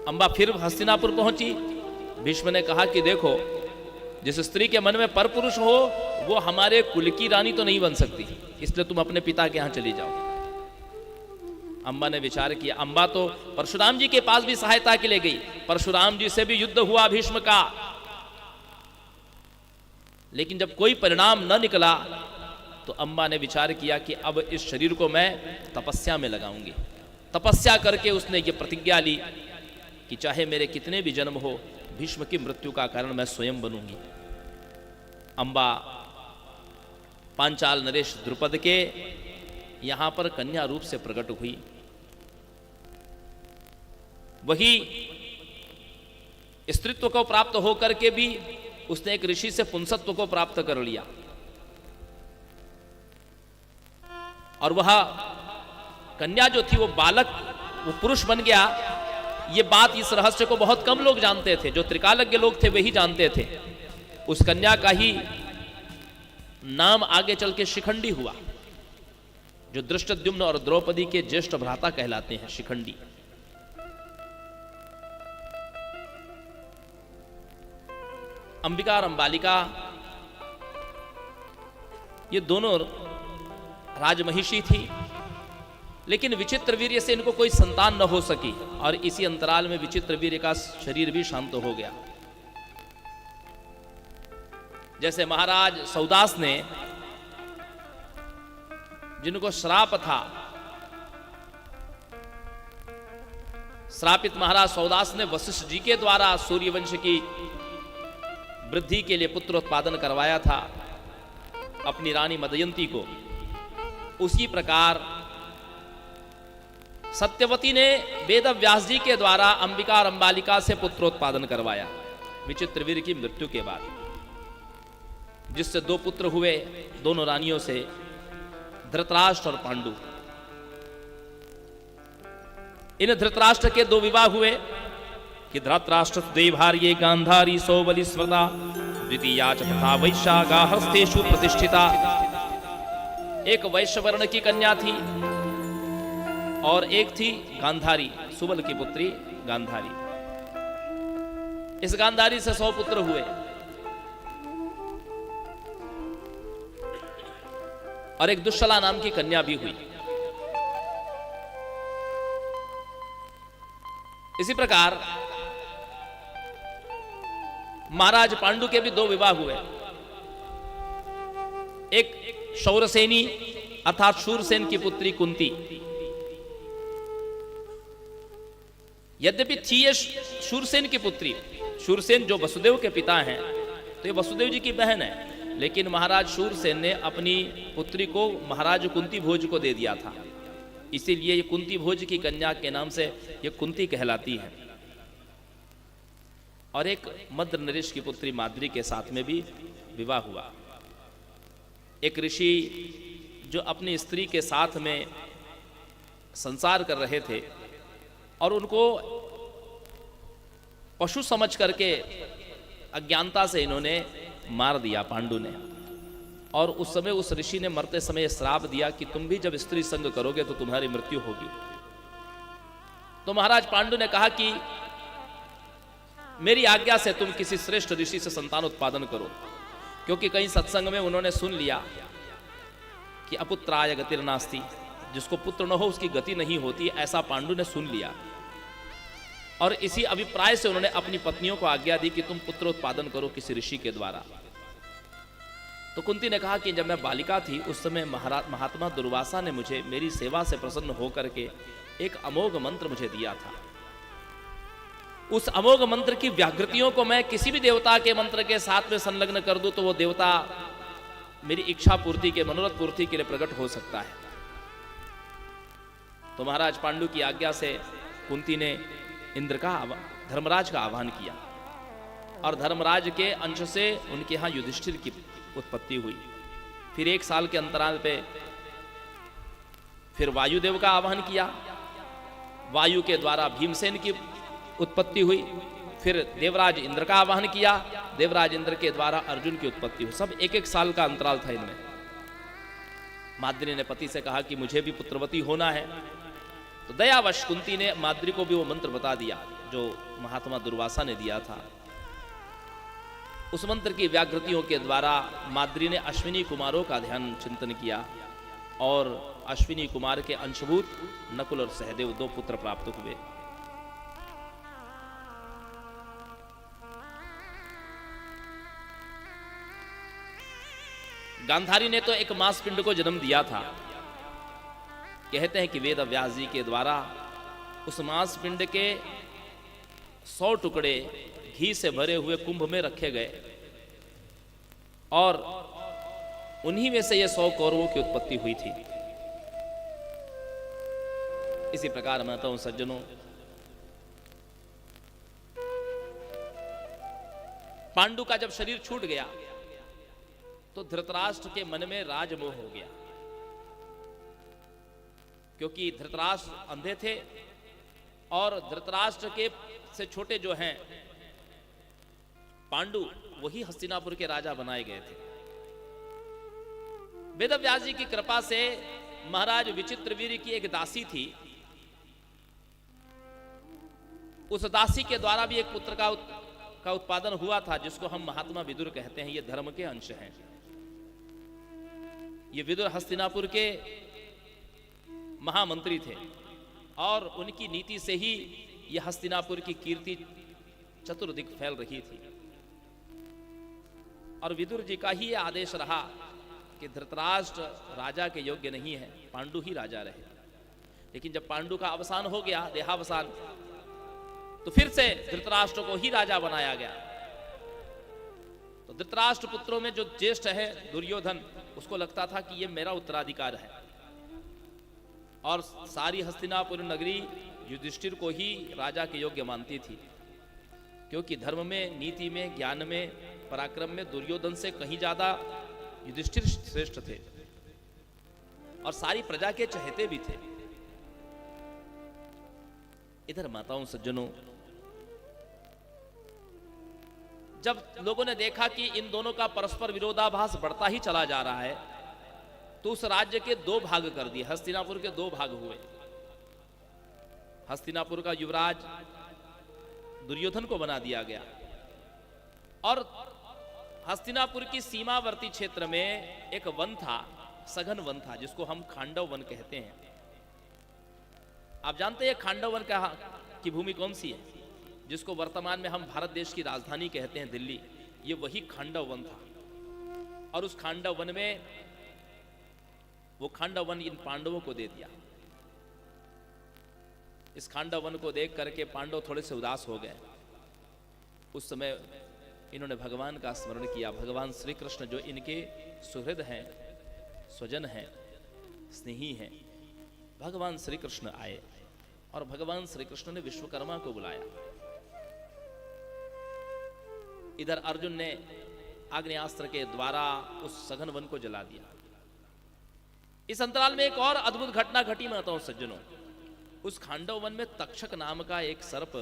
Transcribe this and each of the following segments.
अम्बा फिर हस्तिनापुर पहुंची। भीष्म ने कहा कि देखो, जिस स्त्री के मन में परपुरुष हो वो हमारे कुल की रानी तो नहीं बन सकती, इसलिए तुम अपने पिता के यहां चली जाओ। अम्बा ने विचार किया। अम्बा तो परशुराम जी के पास भी सहायता के लिए गई, परशुराम जी से भी युद्ध हुआ भीष्म का, लेकिन जब कोई परिणाम न निकला तो अम्बा ने विचार किया कि अब इस शरीर को मैं तपस्या में लगाऊंगी। तपस्या करके उसने ये प्रतिज्ञा ली कि चाहे मेरे कितने भी जन्म हो, भीष्म की मृत्यु का कारण मैं स्वयं बनूंगी। अम्बा पांचाल नरेश द्रुपद के यहां पर कन्या रूप से प्रकट हुई। वही स्त्रीत्व को प्राप्त होकर के भी उसने एक ऋषि से पुंसत्व को प्राप्त कर लिया, और वह कन्या जो थी वो बालक, वो पुरुष बन गया। ये बात, इस रहस्य को बहुत कम लोग जानते थे, जो त्रिकालज्ञ लोग थे वही जानते थे। उस कन्या का ही नाम आगे चल के शिखंडी हुआ, जो धृष्टद्युम्न और द्रौपदी के ज्येष्ठ भ्राता कहलाते हैं, शिखंडी। अंबिका और अंबालिका ये दोनों राजमहिषी थी, लेकिन विचित्र वीर्य से इनको कोई संतान न हो सकी, और इसी अंतराल में विचित्र वीर्य का शरीर भी शांत हो गया। जैसे महाराज सौदास ने, जिनको श्राप था, श्रापित महाराज सौदास ने वशिष्ठ जी के द्वारा सूर्यवंश की वृद्धि के लिए पुत्र उत्पादन करवाया था अपनी रानी मदयंती को, उसी प्रकार सत्यवती ने वेद व्यास जी के द्वारा अंबिका और अंबालिका से पुत्रोत्पादन करवाया विचित्र वीर की मृत्यु के बाद, जिससे दो पुत्र हुए दोनों रानियों से, धृतराष्ट्र और पांडु। इन धृतराष्ट्र के दो विवाह हुए कि धृतराष्ट्र देवभार्ये गांधारी सौबली स्मृता द्वितीया च तथा वैश्या गाहस्थेषु प्रतिष्ठिता। एक वैश्य वर्ण की कन्या थी और एक थी गांधारी, सुबल की पुत्री गांधारी। इस गांधारी से 100 पुत्र हुए, और एक दुश्शला नाम की कन्या भी हुई। इसी प्रकार महाराज पांडु के भी 2 विवाह हुए। एक शौरसेनी अर्थात शूरसेन की पुत्री कुंती। यद्यपि थी ये शूरसेन की पुत्री, शूरसेन जो वसुदेव के पिता हैं, तो ये वसुदेव जी की बहन है, लेकिन महाराज शूरसेन ने अपनी पुत्री को महाराज कुंती भोज को दे दिया था, इसीलिए ये कुंती भोज की कन्या के नाम से ये कुंती कहलाती है। और एक मद्र नरेश की पुत्री माद्री के साथ में भी विवाह हुआ। एक ऋषि जो अपनी स्त्री के साथ में संसार कर रहे थे और उनको पशु समझ करके अज्ञानता से इन्होंने मार दिया पांडु ने, और उस समय उस ऋषि ने मरते समय श्राप दिया कि तुम भी जब स्त्री संग करोगे तो तुम्हारी मृत्यु होगी। तो महाराज पांडु ने कहा कि मेरी आज्ञा से तुम किसी श्रेष्ठ ऋषि से संतान उत्पादन करो, क्योंकि कहीं सत्संग में उन्होंने सुन लिया कि अपुत्राय गतिर्नास्ति, जिसको पुत्र न हो उसकी गति नहीं होती, ऐसा पांडु ने सुन लिया। और इसी अभिप्राय से उन्होंने अपनी पत्नियों को आज्ञा दी कि तुम पुत्र उत्पादन करो किसी ऋषि के द्वारा। तो कुंती ने कहा कि जब मैं बालिका थी उस समय महात्मा दुर्वासा ने मुझे मेरी सेवा से प्रसन्न होकर के एक अमोघ मंत्र मुझे दिया था। उस अमोघ मंत्र की व्याकृतियों को मैं किसी भी देवता के मंत्र के साथ में संलग्न कर दूं तो वो देवता मेरी इच्छा पूर्ति के, मनोरथ पूर्ति के लिए प्रकट हो सकता है। तो महाराज पांडु की आज्ञा से कुंती ने धर्मराज का आह्वान किया, और धर्मराज के अंश से उनके यहां युधिष्ठिर की उत्पत्ति हुई। फिर 1 साल के अंतराल पे फिर वायुदेव का आह्वान किया, वायु के द्वारा भीमसेन की उत्पत्ति हुई। फिर देवराज इंद्र का आह्वान किया, देवराज इंद्र के द्वारा अर्जुन की उत्पत्ति हुई। सब 1-1 साल का अंतराल था इनमें। माद्री ने पति से कहा कि मुझे भी पुत्रवती होना है, तो दयावश कुंती ने माद्री को भी वो मंत्र बता दिया। जो महात्मा दुर्वासा ने दिया था, उस मंत्र की व्याकृतियों के द्वारा माद्री ने अश्विनी कुमारों का ध्यान चिंतन किया और अश्विनी कुमार के अंशभूत नकुल और सहदेव 2 पुत्र प्राप्त हुए। गांधारी ने तो एक मांस पिंड को जन्म दिया था। कहते हैं कि वेद व्यास जी के द्वारा उस मांस पिंड के 100 टुकड़े घी से भरे हुए कुंभ में रखे गए और उन्हीं में से ये 100 कौरवों की उत्पत्ति हुई थी। इसी प्रकार माताओं सज्जनों, पांडु का जब शरीर छूट गया तो धृतराष्ट्र के मन में राजमोह हो गया, क्योंकि धृतराष्ट्र अंधे थे और धृतराष्ट्र के से छोटे जो हैं पांडु, वही हस्तिनापुर के राजा बनाए गए थे। वेदव्यास जी की कृपा से महाराज विचित्रवीर्य की एक दासी थी, उस दासी के द्वारा भी एक पुत्र का उत्पादन हुआ था, जिसको हम महात्मा विदुर कहते हैं। ये धर्म के अंश हैं। ये विदुर हस्तिनापुर के महामंत्री थे और उनकी नीति से ही यह हस्तिनापुर की कीर्ति चतुर्दिक फैल रही थी। और विदुर जी का ही आदेश रहा कि धृतराष्ट्र राजा के योग्य नहीं है, पांडु ही राजा रहे। लेकिन जब पांडु का अवसान हो गया, देहावसान, तो फिर से धृतराष्ट्र को ही राजा बनाया गया। तो धृतराष्ट्र पुत्रों में जो ज्येष्ठ है दुर्योधन, उसको लगता था कि यह मेरा उत्तराधिकार है और सारी हस्तिनापुर नगरी युधिष्ठिर को ही राजा के योग्य मानती थी, क्योंकि धर्म में, नीति में, ज्ञान में, पराक्रम में दुर्योधन से कहीं ज्यादा युधिष्ठिर श्रेष्ठ थे और सारी प्रजा के चहेते भी थे। इधर माताओं सज्जनों, जब लोगों ने देखा कि इन दोनों का परस्पर विरोधाभास बढ़ता ही चला जा रहा है, तो उस राज्य के 2 भाग कर दिए। हस्तिनापुर के 2 भाग हुए। हस्तिनापुर का युवराज दुर्योधन को बना दिया गया और हस्तिनापुर की सीमावर्ती क्षेत्र में एक वन था, सघन वन था, जिसको हम खांडव वन कहते हैं। आप जानते हैं खांडव वन की भूमि कौन सी है, जिसको वर्तमान में हम भारत देश की राजधानी कहते हैं दिल्ली। ये वही खांडव वन था और उस खांडव वन में वो खांडव वन इन पांडवों को दे दिया। इस खांडव वन को देख करके पांडव थोड़े से उदास हो गए। उस समय इन्होंने भगवान का स्मरण किया। भगवान श्री कृष्ण जो इनके सुहृद हैं, स्वजन हैं, स्नेही हैं, भगवान श्री कृष्ण आए और भगवान श्री कृष्ण ने विश्वकर्मा को बुलाया। इधर अर्जुन ने आग्नेयास्त्र के द्वारा उस सघन वन को जला दिया। इस अंतराल में एक और अद्भुत घटना घटी माताओं सज्जनों। उस खांडव वन में तक्षक नाम का एक सर्प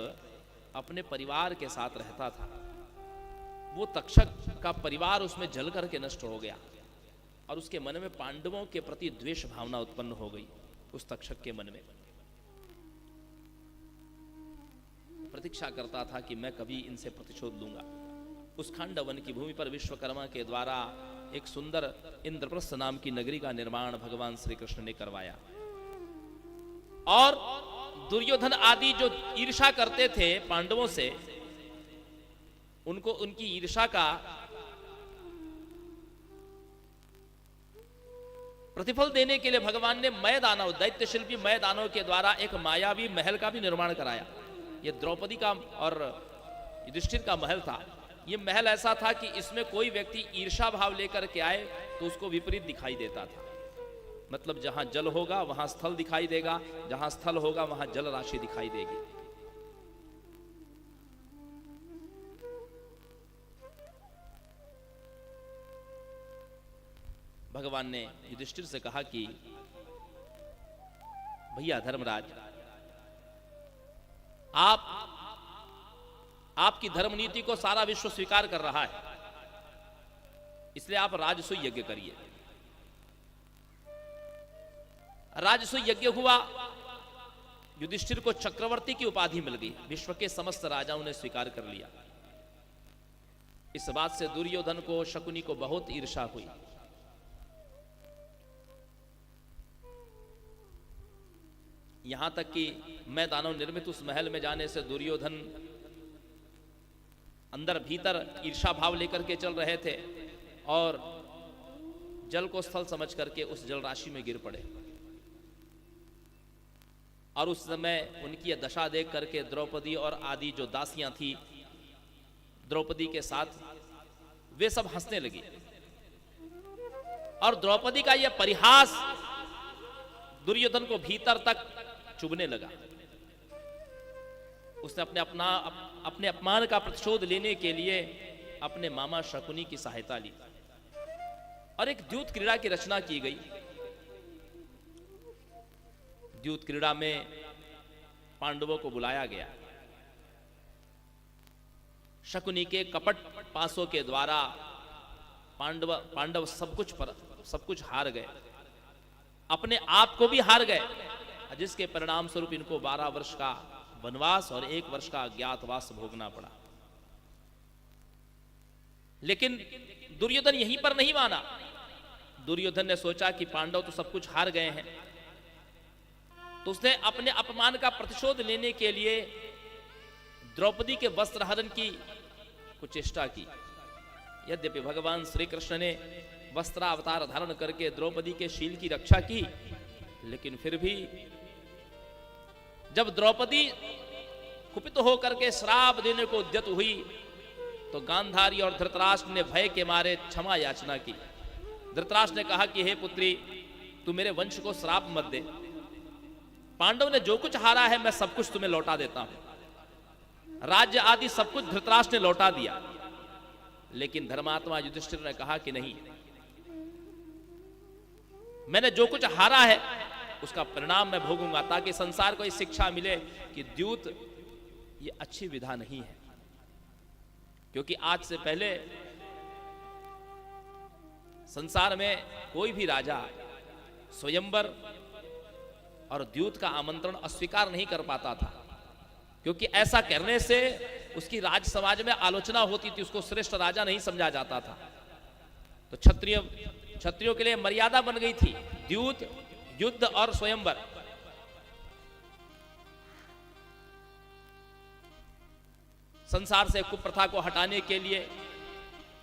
अपने परिवार के साथ रहता था। वो तक्षक का परिवार उसमें जल करके नष्ट हो गया और उसके मन में पांडवों के प्रति द्वेष भावना उत्पन्न हो गई। उस तक्षक के मन में प्रतीक्षा करता था कि मैं कभी इनसे प्रतिशोध लूंगा। उस खांडव वन की भूमि पर विश्वकर्मा के द्वारा एक सुंदर इंद्रप्रस्थ नाम की नगरी का निर्माण भगवान श्री कृष्ण ने करवाया। और दुर्योधन आदि जो ईर्ष्या करते थे पांडवों से, उनको उनकी ईर्ष्या का प्रतिफल देने के लिए भगवान ने मय दानव, दैत्य शिल्पी मय दानव के द्वारा एक मायावी महल का भी निर्माण कराया। यह द्रौपदी का और युधिष्ठिर का महल था। यह महल ऐसा था कि इसमें कोई व्यक्ति ईर्ष्या भाव लेकर के आए तो उसको विपरीत दिखाई देता था। मतलब जहां जल होगा वहां स्थल दिखाई देगा, जहां स्थल होगा वहां जल राशि दिखाई देगी। भगवान ने युधिष्ठिर से कहा कि भैया धर्मराज, आपकी धर्म नीति को सारा विश्व स्वीकार कर रहा है, इसलिए आप राजसूय यज्ञ करिए। राजसूय यज्ञ हुआ युधिष्ठिर को चक्रवर्ती की उपाधि मिल गई, विश्व के समस्त राजाओं ने स्वीकार कर लिया। इस बात से दुर्योधन को, शकुनी को बहुत ईर्ष्या हुई। यहां तक कि मैं दानव निर्मित उस महल में जाने से दुर्योधन अंदर भीतर ईर्ष्या भाव लेकर के चल रहे थे और जल को स्थल समझ करके उस जल राशि में गिर पड़े। और उस समय उनकी यह दशा देख करके द्रौपदी और आदि जो दासियां थी द्रौपदी के साथ, वे सब हंसने लगी। और द्रौपदी का यह परिहास दुर्योधन को भीतर तक चुभने लगा। उसने अपने अपमान का प्रतिशोध लेने के लिए अपने मामा शकुनी की सहायता ली और एक द्यूत क्रीड़ा की रचना की गई। द्यूत क्रीड़ा में पांडवों को बुलाया गया। शकुनी के कपट पासों के द्वारा पांडव सब कुछ हार गए, अपने आप को भी हार गए, जिसके परिणाम स्वरूप इनको 12 वर्ष का वनवास और 1 वर्ष का अज्ञातवास भोगना पड़ा। लेकिन दुर्योधन यहीं पर नहीं माना। दुर्योधन ने सोचा कि पांडव तो सब कुछ हार गए हैं, तो उसने अपने अपमान का प्रतिशोध लेने के लिए द्रौपदी के वस्त्र हरण की कुछ चेष्टा की। यद्यपि भगवान श्री कृष्ण ने वस्त्रावतार धारण करके द्रौपदी के शील की रक्षा की, लेकिन फिर भी जब द्रौपदी कुपित होकर के श्राप देने को उद्यत हुई तो गांधारी और धृतराष्ट्र ने भय के मारे क्षमा याचना की। धृतराष्ट्र ने कहा कि हे पुत्री, तू मेरे वंश को श्राप मत दे। पांडव ने जो कुछ हारा है मैं सब कुछ तुम्हें लौटा देता हूं। राज्य आदि सब कुछ धृतराष्ट्र ने लौटा दिया, लेकिन धर्मात्मा युधिष्ठिर ने कहा कि नहीं, मैंने जो कुछ हारा है उसका परिणाम मैं भोगूंगा, ताकि संसार को इस शिक्षा मिले कि द्यूत ये अच्छी विधा नहीं है। क्योंकि आज से पहले संसार में कोई भी राजा स्वयंवर और द्यूत का आमंत्रण अस्वीकार नहीं कर पाता था, क्योंकि ऐसा करने से उसकी राज समाज में आलोचना होती थी, उसको श्रेष्ठ राजा नहीं समझा जाता था। तो क्षत्रियों के लिए मर्यादा बन गई थी द्यूत, युद्ध और स्वयंवर। संसार से कुप्रथा को हटाने के लिए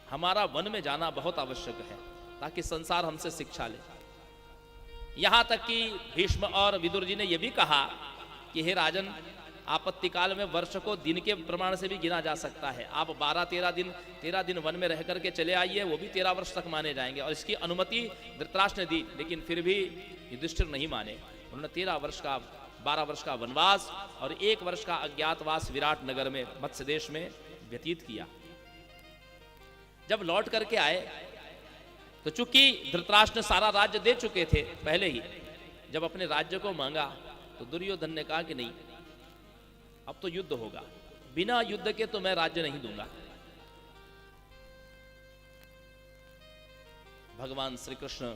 हमारा वन में जाना बहुत आवश्यक है, ताकि संसार हमसे शिक्षा ले। यहां तक कि भीष्म और विदुर जी ने यह भी कहा कि हे राजन, आपत्ति काल में वर्ष को दिन के प्रमाण से भी गिना जा सकता है। आप 13 दिन वन में रह करके चले आइए, वो भी 13 वर्ष तक माने जाएंगे। और इसकी अनुमति धृतराष्ट्र ने दी, लेकिन फिर भी युधिष्ठिर नहीं माने। उन्होंने 12 वर्ष का वनवास और 1 वर्ष का अज्ञातवास विराट नगर में, मत्स्य देश में व्यतीत किया। जब लौट करके आए तो चूंकि धृतराष्ट्र ने सारा राज्य दे चुके थे पहले ही, जब अपने राज्य को मांगा तो दुर्योधन ने कहा कि नहीं, अब तो युद्ध होगा, बिना युद्ध के तो मैं राज्य नहीं दूंगा। भगवान श्री कृष्ण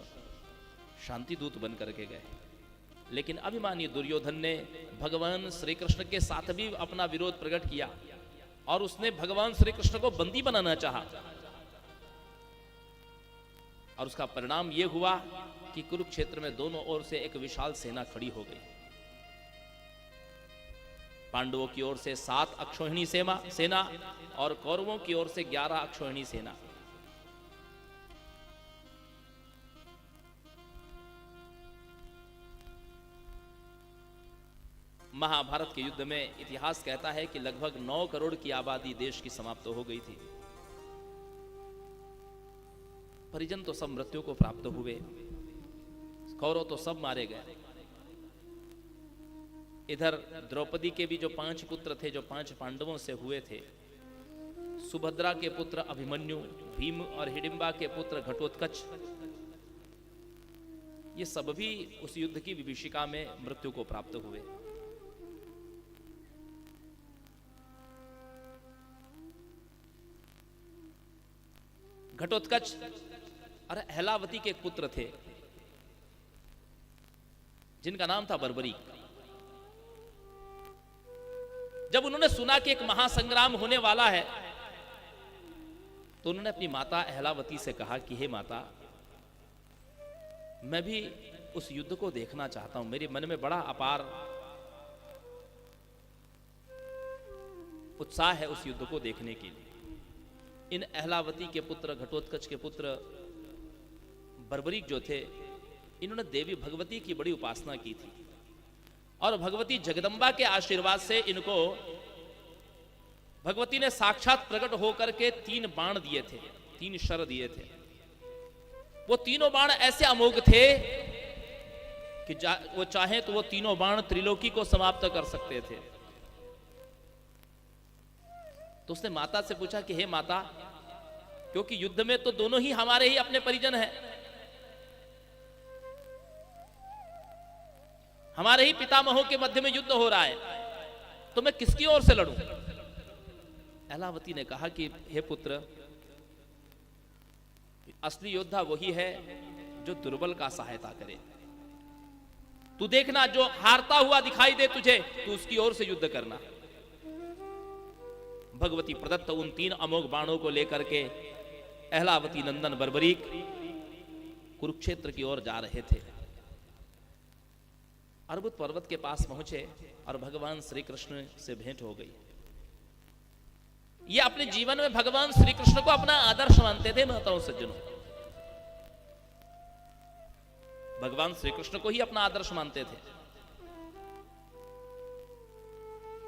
शांति दूत बन करके गए, लेकिन अभिमानी दुर्योधन ने भगवान श्री कृष्ण के साथ भी अपना विरोध प्रकट किया और उसने भगवान श्री कृष्ण को बंदी बनाना चाहा। और उसका परिणाम यह हुआ कि कुरुक्षेत्र में दोनों ओर से एक विशाल सेना खड़ी हो गई। पांडवों की ओर से 7 अक्षौहिणी सेना और कौरवों की ओर से 11 अक्षौहिणी सेना। महाभारत के युद्ध में इतिहास कहता है कि लगभग 9 करोड़ की आबादी देश की समाप्त हो गई थी। परिजन तो सब मृत्यु को प्राप्त हुए, कौरव तो सब मारे गए। इधर द्रौपदी के भी जो 5 पुत्र थे, जो 5 पांडवों से हुए थे, सुभद्रा के पुत्र अभिमन्यु, भीम और हिडिंबा के पुत्र घटोत्कच, ये सब भी उस युद्ध की विभीषिका में मृत्यु को प्राप्त हुए। घटोत्कच और अहलावती के पुत्र थे, जिनका नाम था बर्बरी। जब उन्होंने सुना कि एक महासंग्राम होने वाला है, तो उन्होंने अपनी माता अहलावती से कहा कि हे माता, मैं भी उस युद्ध को देखना चाहता हूं, मेरे मन में बड़ा अपार उत्साह है उस युद्ध को देखने के लिए। इन अहलावती के पुत्र, घटोत्कच के पुत्र बर्बरीक जो थे, इन्होंने देवी भगवती की बड़ी उपासना की थी और भगवती जगदम्बा के आशीर्वाद से इनको भगवती ने साक्षात प्रकट होकर के 3 बाण दिए थे, 3 शर दिए थे। वो तीनों बाण ऐसे अमोघ थे कि वो चाहे तो वो तीनों बाण त्रिलोकी को समाप्त कर सकते थे। तो उसने माता से पूछा कि हे माता, क्योंकि युद्ध में तो दोनों ही हमारे ही अपने परिजन हैं, हमारे ही पितामहों के मध्य में युद्ध हो रहा है, तो मैं किसकी ओर से लड़ूं? अहलावती ने कहा कि हे पुत्र, असली योद्धा वही है जो दुर्बल का सहायता करे। तू देखना, जो हारता हुआ दिखाई दे तुझे, तू उसकी ओर से युद्ध करना। भगवती प्रदत्त उन 3 अमोघ बाणों को लेकर के अहलावती नंदन बर्बरीक कुरुक्षेत्र की ओर जा रहे थे। अर्बुद पर्वत के पास पहुंचे और भगवान श्री कृष्ण से भेंट हो गई। ये अपने जीवन में भगवान श्री कृष्ण को अपना आदर्श मानते थे। महताओं सज्जनों, भगवान श्री कृष्ण को ही अपना आदर्श मानते थे।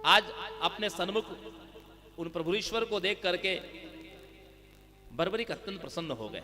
आज अपने सन्मुख उन प्रभुरीश्वर को देख करके बर्बरीक अत्यंत प्रसन्न हो गए।